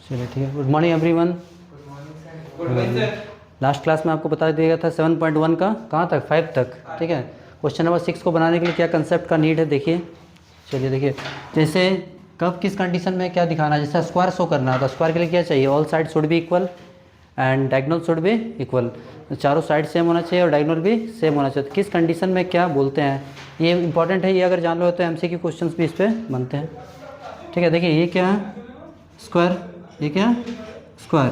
चलिए ठीक है। Good morning everyone. Good morning sir. Last class में आपको बता दिया गया था 7.1 का कहाँ तक 5 तक, ठीक है। क्वेश्चन नंबर 6 को बनाने के लिए क्या कंसेप्ट का नीड है देखिए। चलिए देखिए, जैसे कब किस कंडीशन में क्या दिखाना है, जैसे स्क्वायर शो करना है तो स्क्वायर के लिए क्या चाहिए, all side should be equal and diagonal should be equal. चारों साइड सेम होना चाहिए और डायगोनल भी सेम होना चाहिए। तो किस कंडीशन में क्या बोलते हैं ये इंपॉर्टेंट है, ये अगर जान लो तो MCQ क्वेश्चंस भी इस पर बनते हैं, ठीक है। देखिए ये क्या है, स्क्वायर, ये क्या है, स्क्वायर,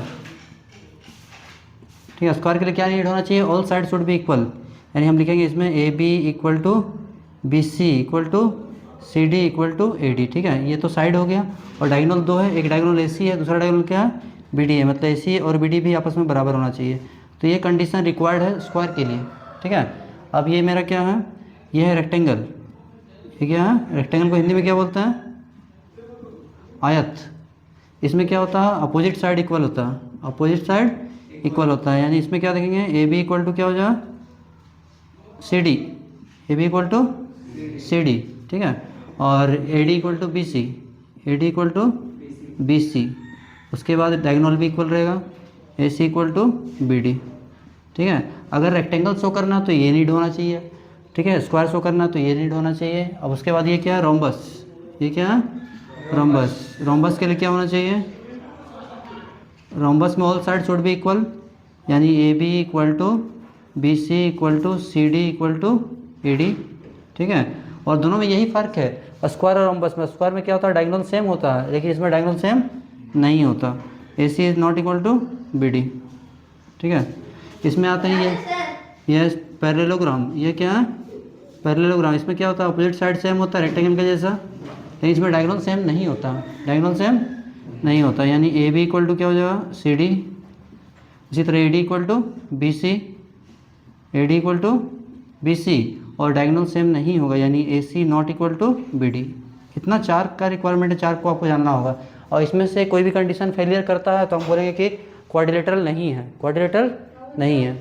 ठीक है। स्क्वायर के लिए क्या नीड होना चाहिए, all side should be equal, यानी हम लिखेंगे इसमें AB equal to BC equal to CD equal to AD, ठीक है। ये तो साइड हो गया और डायगोनल दो है, एक डायगोनल AC है, दूसरा डायगोनल क्या है, BD है, मतलब AC और BD भी आपस में बराबर होना चाहिए। तो ये कंडीशन रिक्वायर्ड है स्क्वायर के लिए, ठीक है। अब ये मेरा क्या है, ये है रेक्टेंगल, ये क्या है, रेक्टेंगल को हिंदी में क्या बोलते हैं, आयत। इसमें क्या होता है, अपोजिट साइड इक्वल होता है, अपोजिट साइड इक्वल होता है, यानी इसमें क्या देखेंगे, AB इक्वल टू क्या हो जाएगा, CD, AB equal to CD, ठीक है। और AD equal to BC, AD equal to BC। उसके बाद डायगोनल भी इक्वल रहेगा, AC इक्वल टू BD, ठीक है। अगर रेक्टेंगल शो करना तो ये नीड होना चाहिए, ठीक है। स्क्वायर शो करना तो ये नीड होना चाहिए। अब उसके बाद ये क्या है, रोम्बस, ये क्या है, रोम्बस। रोम्बस के लिए क्या होना चाहिए, रोम्बस में all side should be equal, यानी AB equal to BC equal to CD equal to AD, ठीक है। और दोनों में यही फ़र्क है, स्क्वायर और रोम्बस में। स्क्वायर में क्या होता है, डायगोनल सेम होता है, लेकिन इसमें डायगोनल सेम नहीं होता। AC is not equal to BD, ठीक है। इसमें आते हैं ये पैरेललोग्राम, ये क्या है, पैरेललोग्राम। इसमें क्या होता है, अपोजिट साइड सेम होता है रेक्टेंगल के जैसा, लेकिन इसमें डायगोनल सेम नहीं होता, डायगोनल सेम नहीं होता, यानी AB इक्वल टू क्या हो जाएगा, CD। इसी तरह AD equal to BC, AD equal to BC, और डायगोनल सेम नहीं होगा, यानी AC not equal to BD। इतना चार का रिक्वायरमेंट है, चार को आपको जानना होगा। और इसमें से कोई भी कंडीशन फेलियर करता है तो हम बोलेंगे कि क्वाड्रिलेटरल नहीं है, क्वाड्रिलेटरल नहीं है।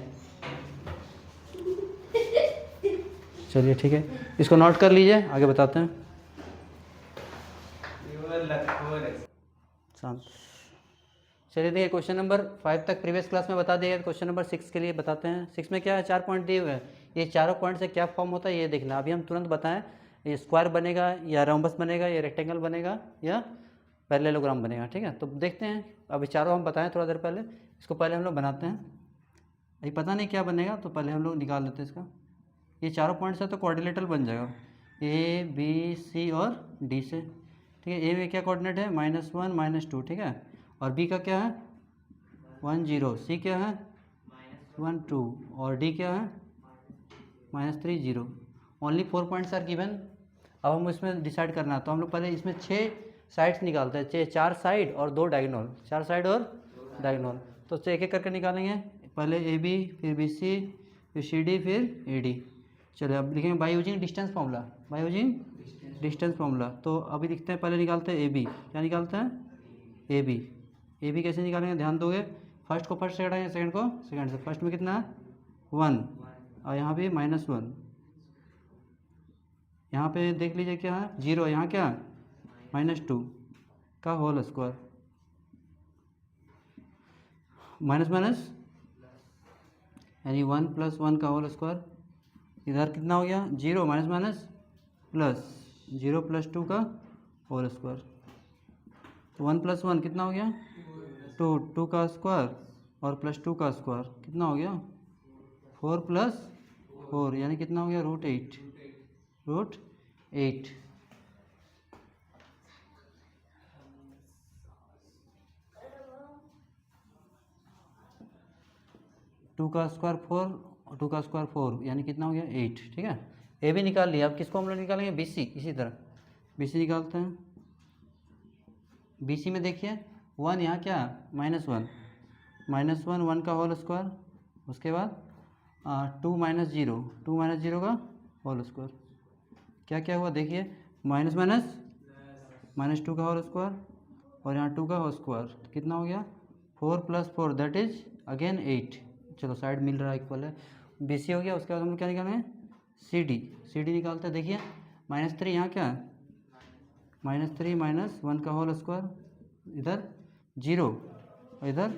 चलिए ठीक है, इसको नोट कर लीजिए, आगे बताते हैं। शांत। चलिए देखिए, क्वेश्चन नंबर 5 तक प्रीवियस क्लास में बता दिया गया, क्वेश्चन नंबर 6 के लिए बताते हैं। 6 में क्या है, 4 पॉइंट दिए हुए हैं, ये चारों पॉइंट से क्या फॉर्म होता है ये देखना। अभी हम तुरंत बताएं, ये स्क्वायर बनेगा या रोम्बस बनेगा या रेक्टेंगल बनेगा या पैरेललोग्राम बनेगा, ठीक है। तो देखते हैं, अभी चारों हम बताएं थोड़ा देर पहले, इसको पहले हम लोग बनाते हैं। अभी पता नहीं क्या बनेगा, तो पहले हम लोग निकाल लेते हैं इसका। ये चारों पॉइंट से तो क्वाड्रिलेटरल बन जाएगा, ABC और D से, ठीक है। A में क्या कोऑर्डिनेट है, -1 -2, ठीक है। और B का क्या है, 1 0, C क्या है, 1 2, और D क्या है, -3 0। Only 4 points are given. अब हम इसमें डिसाइड करना है, तो हम लोग पहले इसमें 6 साइड्स निकालते हैं, 4 साइड और 2 डायगोनल, 4 साइड और डायगोनल। तो एक एक करके निकालेंगे, पहले AB, फिर BC, फिर CD, फिर AD। चलिए अब लिखेंगे by using distance formula, by using distance formula. तो अभी लिखते हैं, पहले निकालते हैं AB, क्या निकालते हैं, AB। AB कैसे निकालेंगे, ध्यान दोगे, फर्स्ट को फर्स्ट से हटाएंगे, सेकंड को सेकंड से। फर्स्ट में कितना है, 1, और यहाँ पे -1, यहाँ पे देख लीजिए क्या है, 0, यहाँ क्या है, -2 का होल स्क्वायर, माइनस माइनस यानी 1 + 1 का होल स्क्वायर। इधर कितना हो गया, 0 माइनस माइनस प्लस, 0 + 2 का होल स्क्वायर। तो 1 + 1 कितना हो गया, 2, 2 का स्क्वायर और +2 का स्क्वायर कितना हो गया, 4 + 4, यानी कितना हो गया, √8, √8। टू का स्क्वायर 4 और 2 का स्क्वायर 4, यानी कितना हो गया, 8, ठीक है। ए भी निकाल लिया। अब किसको हम लोग निकालेंगे, BC। इसी तरह BC निकालते हैं। BC में देखिए 1, यहाँ क्या, -1, -1, 1 का होल स्क्वायर, उसके बाद 2 - 0, 2 - 0 का होल स्क्वायर। क्या क्या हुआ देखिए, माइनस माइनस -2 का होल स्क्वायर, और यहाँ 2 का होल स्क्वायर, तो कितना हो गया, 4 + 4 दैट इज अगेन 8। चलो साइड मिल रहा है, इक्वल है। BC हो गया। उसके बाद हम लोग क्या निकालेंगे, CD निकालते हैं। देखिए -3, यहाँ क्या है, -3 - 1 का होल स्क्वायर, इधर जीरो, इधर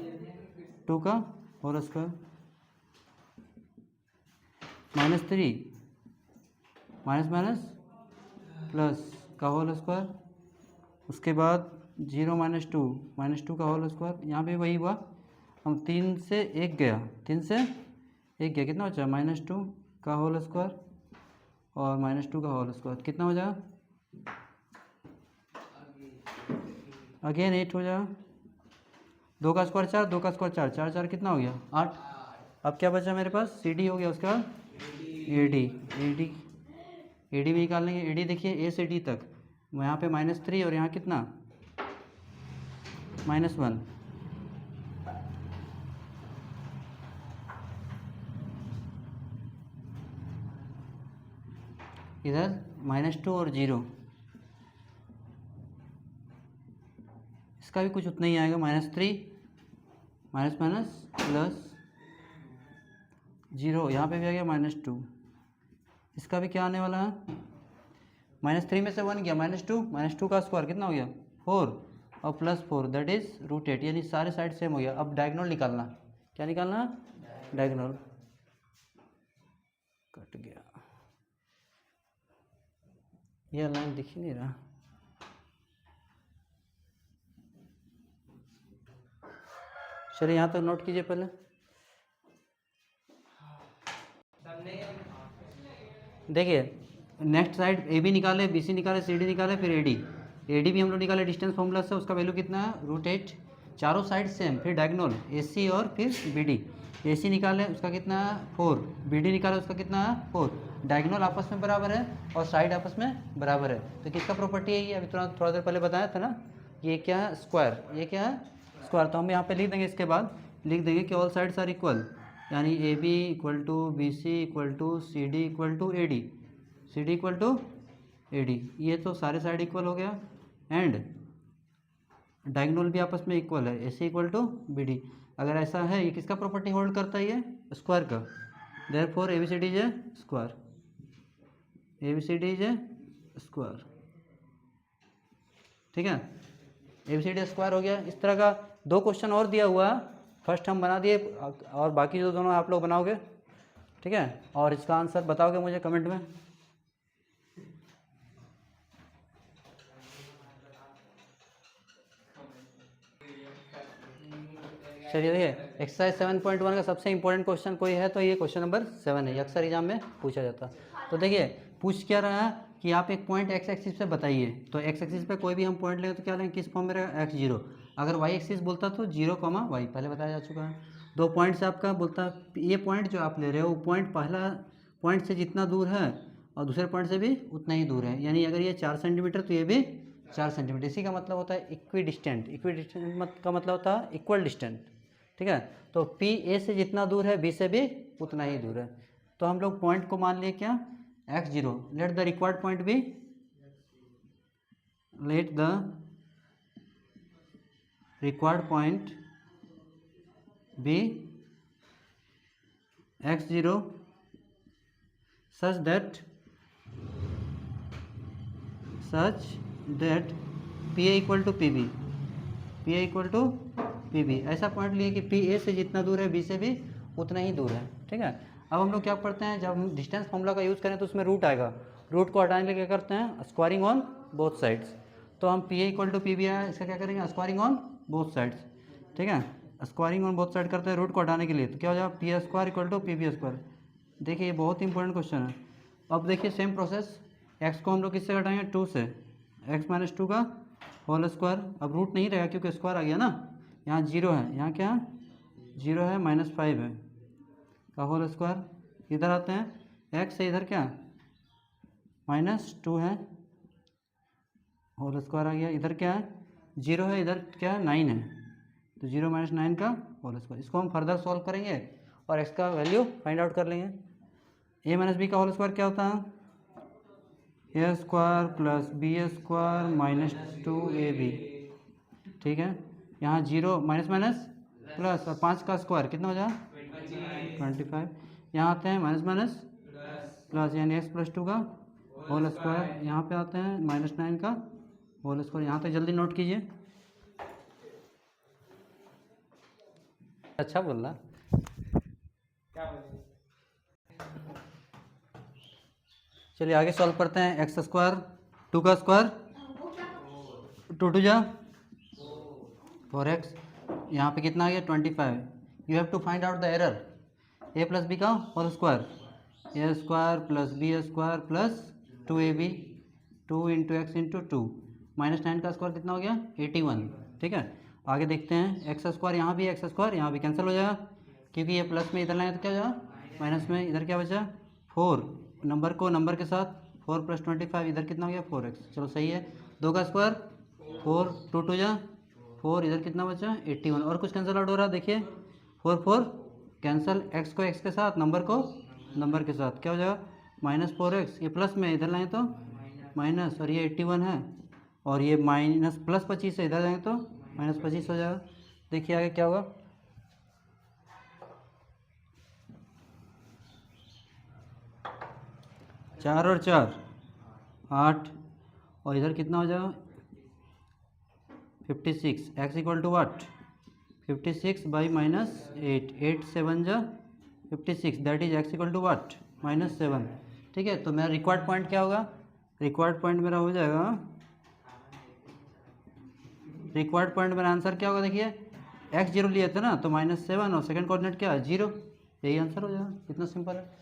2 का whole square, -3 minus minus plus का होल स्क्वायर, उसके बाद 0 -2 का होल स्क्वायर। यहाँ पे वही हुआ, हम 3 से 1 गया, 3 से 1 गया, कितना बचा? -2 का होल स्क्वायर और -2 का होल स्क्वायर, कितना हो जाएगा? अगेन 8 हो जाएगा। 2 का स्क्वायर 4, 2 का स्क्वायर 4, 4 4 कितना हो गया? 8। अब क्या बचा मेरे पास? सी डी हो गया, उसका ए डी, ए डी भी निकाल लेंगे। ए डी देखिए ए से डी तक, यहाँ पे -3 और यहाँ कितना? -1। इधर -2 और 0, इसका भी कुछ उतना ही आएगा, -3 माइनस माइनस प्लस 0, यहाँ पे भी आ गया -2, इसका भी क्या आने वाला है? -3 में से 1 गया, -2 का स्क्वायर कितना हो गया? 4 और +4 दैट इज √8, यानी सारे साइड सेम हो गया। अब डायगोनल निकालना, क्या निकालना? डायगोनल। कट गया, यह लाइन दिख ही नहीं रहा। चलिए यहाँ तक नोट कीजिए पहले। देखिए नेक्स्ट साइड ए बी निकाले, बी सी निकाले, सी डी निकाले, फिर ए डी भी हम लोग निकाले डिस्टेंस फॉर्मूला से, उसका वैल्यू कितना है? √8। चारों साइड सेम, फिर डायगोनल ए सी और फिर बी डी। ए सी निकाले उसका कितना है? 4, बी डी निकाले उसका कितना है? 4। डायगोनल आपस में बराबर है और साइड आपस में बराबर है, तो किसका प्रॉपर्टी है ये? अभी थोड़ा देर पहले बताया था ना, ये क्या है? स्क्वायर, ये क्या है? स्क्वायर। तो हम यहाँ पे लिख देंगे, इसके बाद लिख देंगे कि ऑल साइड्स आर इक्वल, यानी A B equal to B C equal to C D equal to A D, C D equal to A D. ये तो सारे साइड इक्वल हो गया, एंड डायगोनल भी आपस में इक्वल है, ए सी इक्वल टू बी डी। अगर ऐसा है, ये किसका प्रॉपर्टी होल्ड करता है? ये स्क्वायर का। Therefore A B C D is a square, A B C D is a square, ठीक है। A B C D square हो गया। इस तरह का 2 क्वेश्चन और दिया हुआ है, फर्स्ट हम बना दिए और बाकी जो दोनों आप लोग बनाओगे, ठीक है, और इसका आंसर बताओगे मुझे कमेंट में। चलिए देखिए, एक्सरसाइज 7.1 का सबसे इंपॉर्टेंट क्वेश्चन कोई है तो ये क्वेश्चन नंबर 7 है, ये अक्सर एग्जाम में पूछा जाता है। तो देखिए पूछ क्या रहा है कि आप एक पॉइंट एक्स एक्सिस पे बताइए, तो एक्स एक्सिस पे कोई भी हम पॉइंट लेंगे तो क्या लेंगे? किस फॉर्म में रहेगा? x0। अगर वाई एक्सिस बोलता तो 0, y, पहले बताया जा चुका है। 2 पॉइंट से आपका बोलता, ये पॉइंट जो आप ले रहे हो, पॉइंट पहला पॉइंट से जितना दूर है और दूसरे पॉइंट से भी उतना ही दूर है, यानी अगर ये 4 सेंटीमीटर तो ये भी 4 सेंटीमीटर। इसी का मतलब होता है इक्वी डिस्टेंट, का मतलब होता है इक्वल डिस्टेंट, ठीक है। तो पी ए से जितना दूर है, बी से भी उतना ही दूर है। तो हम लोग पॉइंट को मान लिए क्या? x0। Let the required point B, let the required point B x0 such that P A equal to P B, P A equal to P B. ऐसा पॉइंट लिए कि पी ए से जितना दूर है, बी से भी उतना ही दूर है, ठीक है। अब हम लोग क्या पढ़ते हैं, जब हम डिस्टेंस फॉर्मूला का यूज़ करें तो उसमें रूट आएगा, रूट को हटाने के लिए क्या करते हैं? Squaring on both sides. तो हम P A equal to P B आया, इसका क्या करेंगे? स्क्वायरिंग ऑन बोथ साइड्स, ठीक है। स्क्वायरिंग ऑन बोथ साइड करते हैं रूट को हटाने के लिए, तो क्या हो जाएगा? P A square equal to P B square. देखिए ये बहुत इंपॉर्टेंट क्वेश्चन है। अब देखिए सेम प्रोसेस, एक्स को हम लोग किससे घटाएंगे? 2 से, एक्स माइनस 2 का होल स्क्वायर। अब रूट नहीं रहेगा क्योंकि स्क्वायर आ गया ना, यहाँ 0 है, यहाँ क्या 0 है, -5 है का होल स्क्वायर। इधर आते हैं, x से इधर क्या -2 है, होल स्क्वायर आ गया। इधर क्या है? 0 है, इधर क्या है? 9 है, तो 0 - 9 का होल स्क्वायर। इसको हम फर्दर सॉल्व करेंगे और x का वैल्यू फाइंड आउट कर लेंगे। a - b का होल स्क्वायर क्या होता है? a square plus b square -2ab, ठीक है। यहाँ 0 माइनस माइनस प्लस और 5 का स्क्वायर कितना हो जाए? 25। यहाँ आते हैं माइनस माइनस प्लस, यानी x + 2 का होल स्क्वायर। यहाँ पे आते हैं -9 का होल स्क्वायर। यहाँ तक जल्दी नोट कीजिए। अच्छा बोल रहा। क्या बोले? चलिए आगे सॉल्व करते हैं। एक्स स्क्वायर 2 का स्क्वायर 2 2 जा 4x, यहाँ पे कितना आ गया 25। You have to find out the error. A plus b का whole square, a square plus b square plus 2ab 2 into x into 2 -9 का स्क्वायर कितना हो गया 81। ठीक है, आगे देखते हैं। एक्स स्क्वायर यहाँ भी, एक्स स्क्वायर यहाँ भी कैंसिल हो जाएगा, क्योंकि ये प्लस में इधर लाएंगे तो क्या हो जाएगा माइनस में, इधर क्या बचा 4, नंबर को नंबर के साथ 4 + 25 इधर कितना हो गया 4x। चलो सही है। 2 का स्क्वायर 4 2 2 जा 4, इधर कितना बचा 81। और कुछ कैंसिल आउट हो रहा है देखिए, 4 4 कैंसिल, एक्स को एक्स के साथ, नंबर को नंबर के साथ, क्या हो जाएगा -4x। ये प्लस में इधर लाएँ तो माइनस, और ये 81 है, और ये माइनस प्लस 25 है, इधर जाएंगे तो -25 हो जाएगा। देखिए आगे क्या होगा, चार और 4 8, और इधर कितना हो जाएगा 56। X equal to what 56 by -8, 8 7 जा 56, that is x equal to what -7। ठीक है, तो मेरा रिक्वायर्ड पॉइंट क्या होगा, रिक्वायर्ड पॉइंट मेरा हो जाएगा, रिक्वायर्ड पॉइंट मेरा आंसर क्या होगा देखिए, एक्स 0 लिए थे ना तो -7 और सेकंड कोऑर्डिनेट क्या है 0, यही आंसर हो जाएगा। कितना सिंपल है।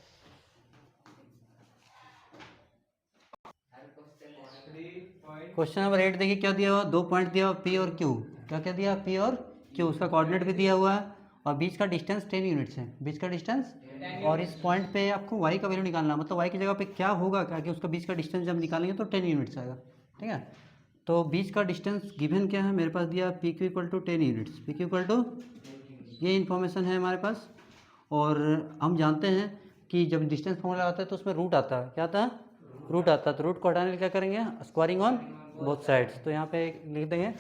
क्वेश्चन नंबर 8 देखिए क्या दिया हुआ, 2 पॉइंट दिया हुआ पी और क्यू। क्या क्या दिया पी और क्यू, उसका कोऑर्डिनेट भी दिया हुआ है, और बीच का डिस्टेंस 10 यूनिट्स है, बीच का डिस्टेंस। और इस पॉइंट पे आपको वाई का वैल्यू निकालना, मतलब वाई की जगह पे क्या होगा, क्या कि उसका बीच का डिस्टेंस जब निकालेंगे तो 10 यूनिट्स आएगा। ठीक है, तो बीच का डिस्टेंस गिवन क्या है मेरे पास दिया, P Q equal to 10 units, P Q equal to, ये इन्फॉर्मेशन है हमारे पास। और हम जानते हैं कि जब डिस्टेंस फॉर्मूला आता है तो उसमें रूट आता है, क्या आता है रूट आता है, तो रूट को हटाने के लिए क्या करेंगे स्क्वायरिंग ऑन बोथ साइड्स। तो यहाँ पे लिख देंगे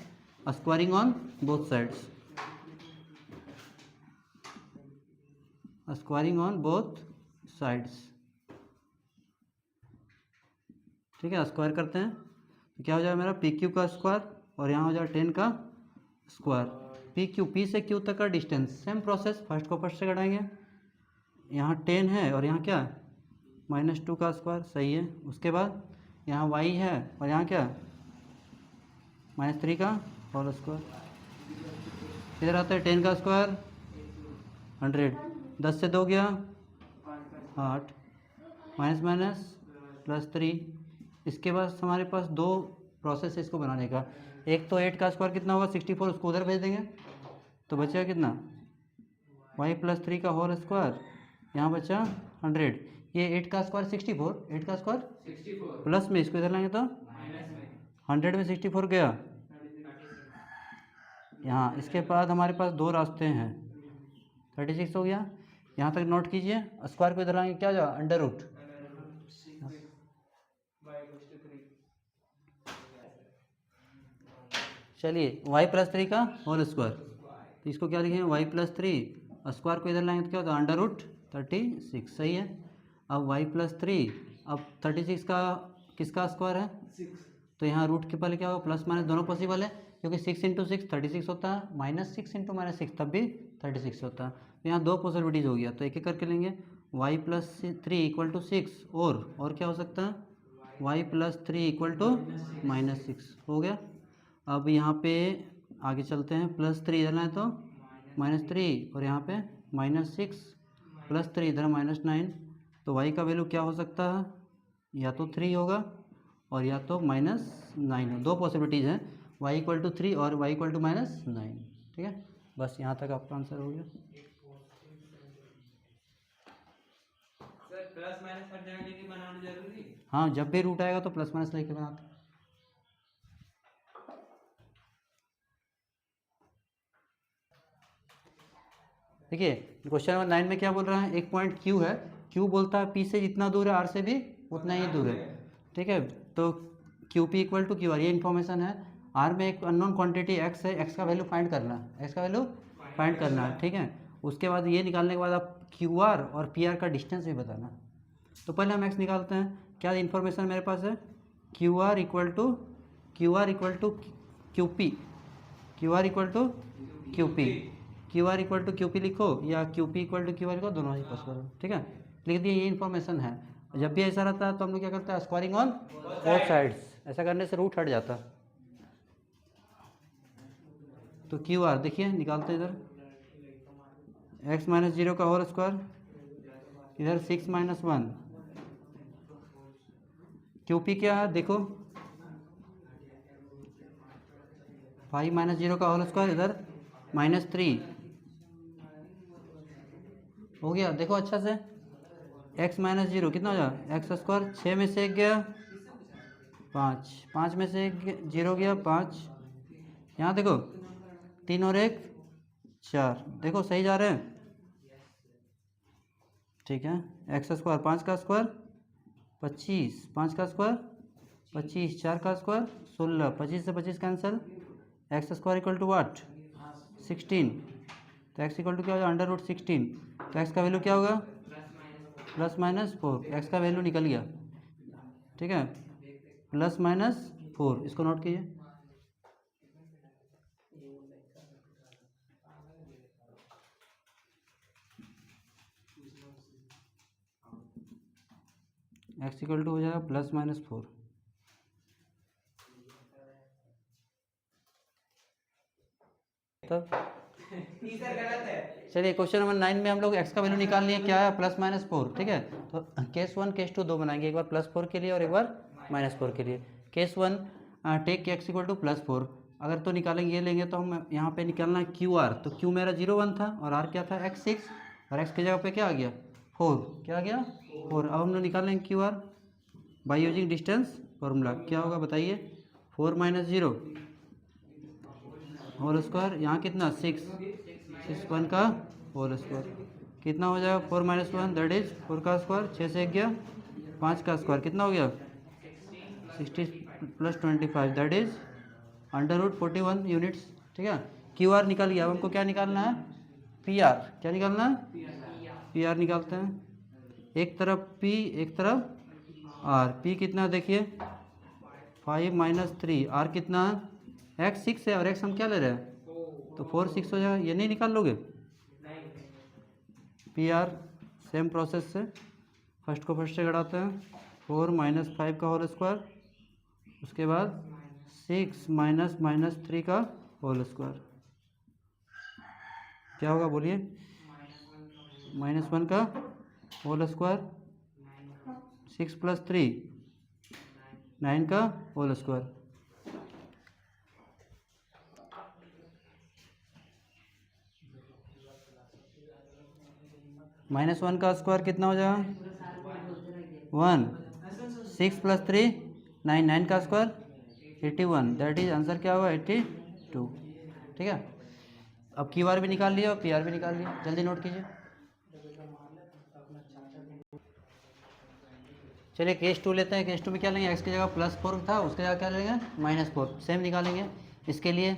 squaring on both sides, squaring on both sides. ठीक है, स्क्वायर करते हैं तो क्या हो जाएगा मेरा पी क्यू का स्क्वायर, और यहाँ हो जाएगा 10 का स्क्वायर। पी क्यू, पी से क्यू तक का डिस्टेंस, सेम प्रोसेस, फर्स्ट को फर्स्ट से घटाएंगे। यहाँ 10 है और यहाँ क्या -2 का स्क्वायर, सही है। उसके बाद यहाँ y है और यहाँ क्या -3 का होल स्क्वायर। इधर आता है 10 का स्क्वायर 100, 10 से 2 गया 8, माइनस माइनस +3। इसके बाद हमारे पास दो प्रोसेस है इसको बनाने का, एक तो 8 का स्क्वायर कितना होगा 64, उसको उधर भेज देंगे तो बचेगा कितना y + 3 का होल स्क्वायर, यहाँ बचा 100। ये 8 का स्क्वायर 64, 8 का स्क्वायर 64 प्लस में, इसको इधर लाएंगे तो माइनस में 100 में 64 गया यहाँ। इसके बाद हमारे पास दो रास्ते हैं, 36 हो गया, यहाँ तक नोट कीजिए। स्क्वायर को इधर लाएंगे क्या जाएगा अंडर रूट, चलिए y + 3 का होल स्क्वायर, तो इसको क्या लिखेंगे y + 3, स्क्वायर को इधर लाएंगे तो क्या होता है √36, सही है। अब y + 3, अब 36 का किसका स्क्वायर है 6, तो यहाँ रूट के पहले क्या होगा प्लस माइनस दोनों पॉसिबल है, क्योंकि 6 × 6 36 होता है, -6 × -6 तब भी 36 होता है। तो यहाँ दो पॉसिबिलिटीज़ हो गया, तो एक एक करके लेंगे। y + 3 = 6, और क्या हो सकता है y + 3 = -6 हो गया। अब यहाँ पे आगे चलते हैं, +3 इधर लाएँ तो -3, और यहाँ पे -6 +3 इधर -9, तो y का वैल्यू क्या हो सकता है, या तो 3 होगा और या तो -9 हो। दो पॉसिबिलिटीज़ हैं, y = 3 और y = -9। ठीक है, बस यहाँ तक आपका आंसर हो गया। सर प्लस माइनस हर जगह लेके बनाना जरूरी है? हाँ, जब भी रूट आएगा तो प्लस माइनस लेके बनाते हैं। देखिए क्वेश्चन नंबर 9 में क्या बोल रहा है, एक पॉइंट Q है, Q बोलता है P से जितना दूर है R से भी उतना ही दूर है। ठीक है, तो QP = QR, ये इन्फॉर्मेशन है। R में एक अननोन क्वांटिटी X है, X का वैल्यू फाइंड करना है, X का वैल्यू फाइंड करना है। ठीक है, उसके बाद ये निकालने के बाद आप QR और PR का डिस्टेंस भी बताना। तो पहले हम X निकालते हैं। क्या इन्फॉर्मेशन मेरे पास है, QR = QP, QR = QP, Q R equal to Q P लिखो या Q P equal to Q R लिखो, दोनों ही पॉसिबल। ठीक है, लिख दिए, ये इन्फॉर्मेशन है। जब भी ऐसा रहता है तो हम लोग क्या करते हैं, स्क्वायरिंग ऑन बोथ साइड्स। ऐसा करने से रूट हट जाता। तो क्यू आर देखिए निकालते हैं इधर, एक्स माइनस 0 का होल स्क्वायर, इधर 6 माइनस 1। क्यू पी क्या है देखो, 5 माइनस 0 का होल स्क्वायर, इधर -3 हो गया। देखो अच्छा से, x माइनस 0 कितना हो जाएगा, एक्स स्क्वायर, 6 में से 1 गया 5, 5 में से 1 0 गया 5, यहाँ देखो 3 और 1 4, देखो सही जा रहे हैं। ठीक है, एक्स स्क्वायर 5 का स्क्वायर 25, 5 का स्क्वायर 25, 4 का स्क्वायर 16, 25 से 25 cancel, x square equal to what 16। तो एक्स इक्वल टू क्या हो जाएगा, √16। तो एक्स का वैल्यू क्या होगा, +-4, एक्स का वैल्यू निकल गया। ठीक है, +-4, इसको नोट कीजिए। एक्स इक्वल टू हो जाएगा +-4। तब चलिए क्वेश्चन नंबर 9 में हम लोग एक्स का वैल्यू निकाल लिए, क्या है, +-4। ठीक है, तो केस 1 केस 2 दो बनाएंगे, एक बार +4 के लिए और एक बार -4 के लिए। Case 1, take X equal to +4, अगर तो निकालेंगे ये लेंगे तो हम यहाँ पे निकालना है क्यू आर। तो क्यू मेरा 0 1 था और आर क्या था, x6, और x की जगह पे क्या आ गया 4, क्या आ गया 4। अब हम लोग निकालेंगे Q R by using distance formula. क्या होगा बताइए, 4 माइनस 0 होल स्क्वायर, यहाँ कितना 6, 1 का होल स्क्वायर कितना हो जाएगा, 4 माइनस 1 दैट इज 4 का स्क्वायर, 6 से 1 गया 5 का स्क्वायर, कितना हो गया 60 + 25 दैट इज √41 यूनिट्स। ठीक है, क्यू आर निकल गया। अब हमको क्या निकालना है, पी आर। क्या निकालना है, पी आर निकालते हैं। एक तरफ पी एक तरफ आर। पी कितना देखिए 5 माइनस 3, आर कितना है एक्स 6 है और एक्स हम क्या ले रहे हैं, तो 4 6 हो जाएगा। ये नहीं निकाल लोगे, पी आर सेम प्रोसेस से फर्स्ट को फर्स्ट से घटाते हैं, 4 माइनस 5 का होल स्क्वायर, उसके बाद 6 माइनस -3 का होल स्क्वायर, क्या होगा बोलिए, -1 का होल स्क्वायर, 6 + 3 9 का होल स्क्वायर। -1 का स्क्वायर कितना हो जाएगा 1, 6 + 3 9, 9 का स्क्वायर 81, दैट इज आंसर क्या होगा 82। ठीक है, अब क्यू आर भी निकाल लिया और पी आर भी निकाल लिया, जल्दी नोट कीजिए। चलिए केस 2 लेते हैं। केस 2 में क्या लेंगे, एक्स की जगह +4 था, उसकी जगह क्या लेंगे -4, सेम निकालेंगे। इसके लिए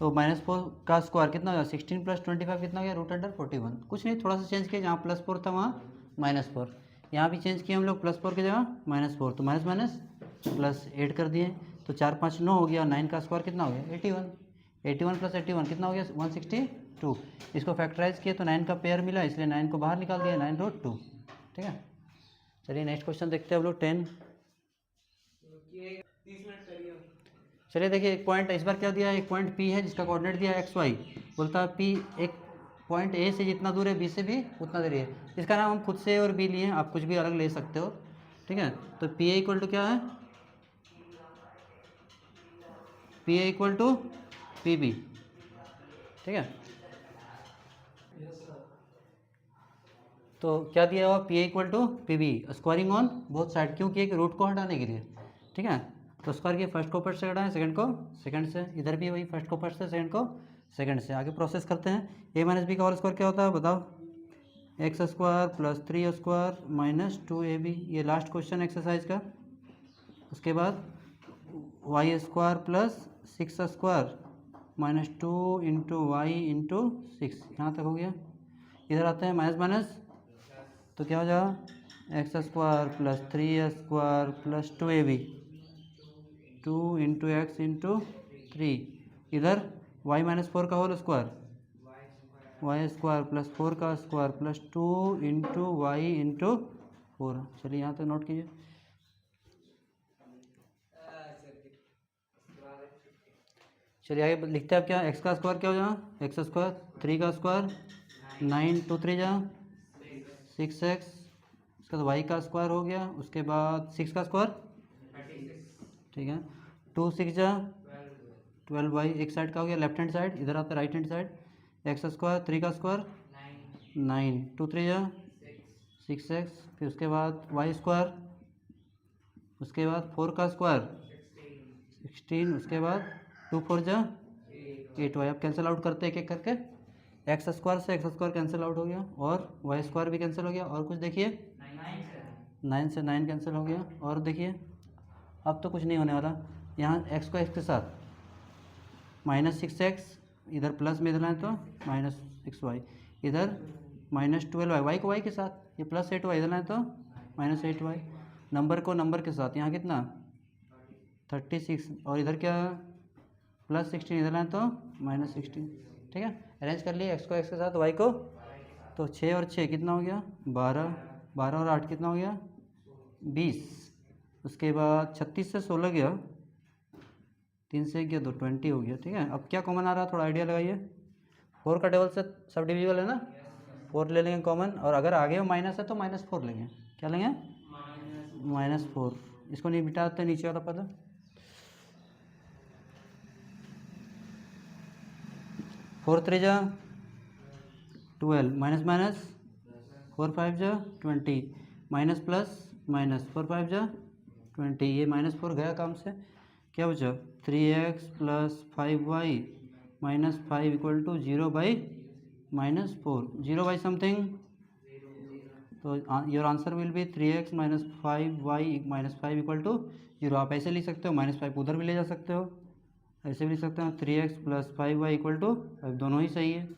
तो -4 का स्क्वायर कितना हो गया, 16 + 25 कितना हो गया, √41। कुछ नहीं, थोड़ा सा चेंज किया, जहाँ +4 था वहाँ -4, यहाँ भी चेंज किए हम लोग, +4 की जगह -4, तो माइनस माइनस +8 कर दिए, तो 4 5 9 हो गया, 9 का स्क्वायर कितना हो गया 81, 81 + 81 कितना हो गया 162। इसको फैक्टराइज किए तो 9 का पेयर मिला, इसलिए 9 को बाहर निकाल दिया, 9√2। ठीक है, चलिए नेक्स्ट क्वेश्चन देखते हैं हम लोग 10। चलिए देखिए, एक पॉइंट इस बार क्या दिया है, एक पॉइंट पी है जिसका कोऑर्डिनेट दिया है XY, बोलता है पी एक पॉइंट ए से जितना दूर है बी से भी उतना दूर है। इसका नाम हम खुद से और बी लिए हैं, आप कुछ भी अलग ले सकते हो। ठीक है, तो पी ए इक्वल टू क्या है, P A equal to P B. ठीक है, तो क्या दिया हुआ, P A equal to P B, squaring on both side, क्योंकि एक रूट को हटाने के लिए। ठीक है, तो स्क्वायर किए, फर्स्ट को फर्स्ट से घटाएं, सेकंड को सेकंड से, इधर भी वही फर्स्ट को फर्स्ट से, सेकंड को सेकंड से। आगे प्रोसेस करते हैं। ए माइनस बी का होल स्क्वायर क्या होता है बताओ, एक्स स्क्वायर + 3 स्क्वायर -2ab, ये लास्ट क्वेश्चन एक्सरसाइज का। उसके बाद वाई स्क्वायर + 6 स्क्वायर -2 × y × 6, यहाँ तक हो गया। इधर आते हैं माइनस माइनस, तो क्या हो जाएगा x square + 3 square + 2ab, 2 × x × 3, इधर y - 4 का whole square Y square plus 4 का square plus 2 into Y into 4। चलिए यहाँ तक नोट कीजिए। चलिए आगे लिखते हैं। अब क्या एक्स का स्क्वायर क्या हो जाएगा, एक्स स्क्वायर 3 का स्क्वायर 9 2 3 जा 6x, उसके बाद वाई का स्क्वायर हो गया, उसके बाद 6 का स्क्वायर, ठीक है 2 6 जा 12 वाई एक साइड का हो गया, लेफ्ट हैंड साइड, इधर आता है right hand side, x square 3 का स्क्वायर 9 2 3 जा 6x, फिर उसके बाद वाई स्क्वायर, उसके बाद 4 का स्क्वायर 16, उसके बाद 2 4 जा 8 वाई। अब कैंसिल आउट करते हैं एक एक करके। एक्स स्क्वायर से एक्स स्क्वायर कैंसिल आउट हो गया और वाई स्क्वायर भी कैंसिल हो गया, और कुछ देखिए 9 से 9 कैंसिल हो गया, और देखिए अब तो कुछ नहीं होने वाला। यहाँ एक्स को एक्स के साथ -6x, इधर प्लस में देना है तो -6y, इधर -12y, वाई को वाई के साथ, ये +8y इधर है तो -8y, नंबर को नंबर के साथ, यहाँ कितना 36, और इधर क्या +16 इधर है तो -16, ठीक है। अरेंज कर लिए एक्स को एक्स के साथ, वाई को, तो 6 और 6 कितना हो गया 12, 12 और 8 कितना हो गया 20, उसके बाद 36 से 16 गया, 3 से गया तो 20 हो गया, ठीक है। अब क्या कॉमन आ रहा है, थोड़ा आइडिया लगाइए। 4 का टेबल से सब डिविजिबल है ना, 4 ले लेंगे कॉमन, और अगर आगे में माइनस है तो -4 लेंगे, क्या लेंगे -4, इसको नहीं बिठाते नीचे वाला पद। 4 3 जा 12, माइनस माइनस 4 5 जा 20, माइनस प्लस माइनस 4 5 जा 20, ये -4 गया काम से, क्या बचा 3x plus 5y minus 5 equal to 0/-4, 0 तो your answer will be 3x minus 5y minus 5 equal to 0। आप ऐसे लिख सकते हो, -5 उधर भी ले जा सकते हो, ऐसे भी लिख सकते हो 3x plus 5y equal to 5, दोनों ही सही है।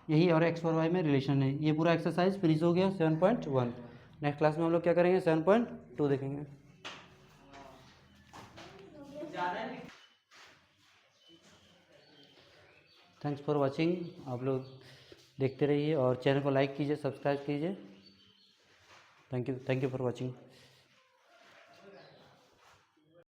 यही और x और y में रिलेशन है। ये पूरा एक्सरसाइज फिनिश हो गया 7.1। नेक्स्ट क्लास में हम लोग क्या करेंगे 7.2 देखेंगे। Thanks for watching. आप लोग देखते रहिए और चैनल को लाइक कीजिए, सब्सक्राइब कीजिए। Thank you for watching.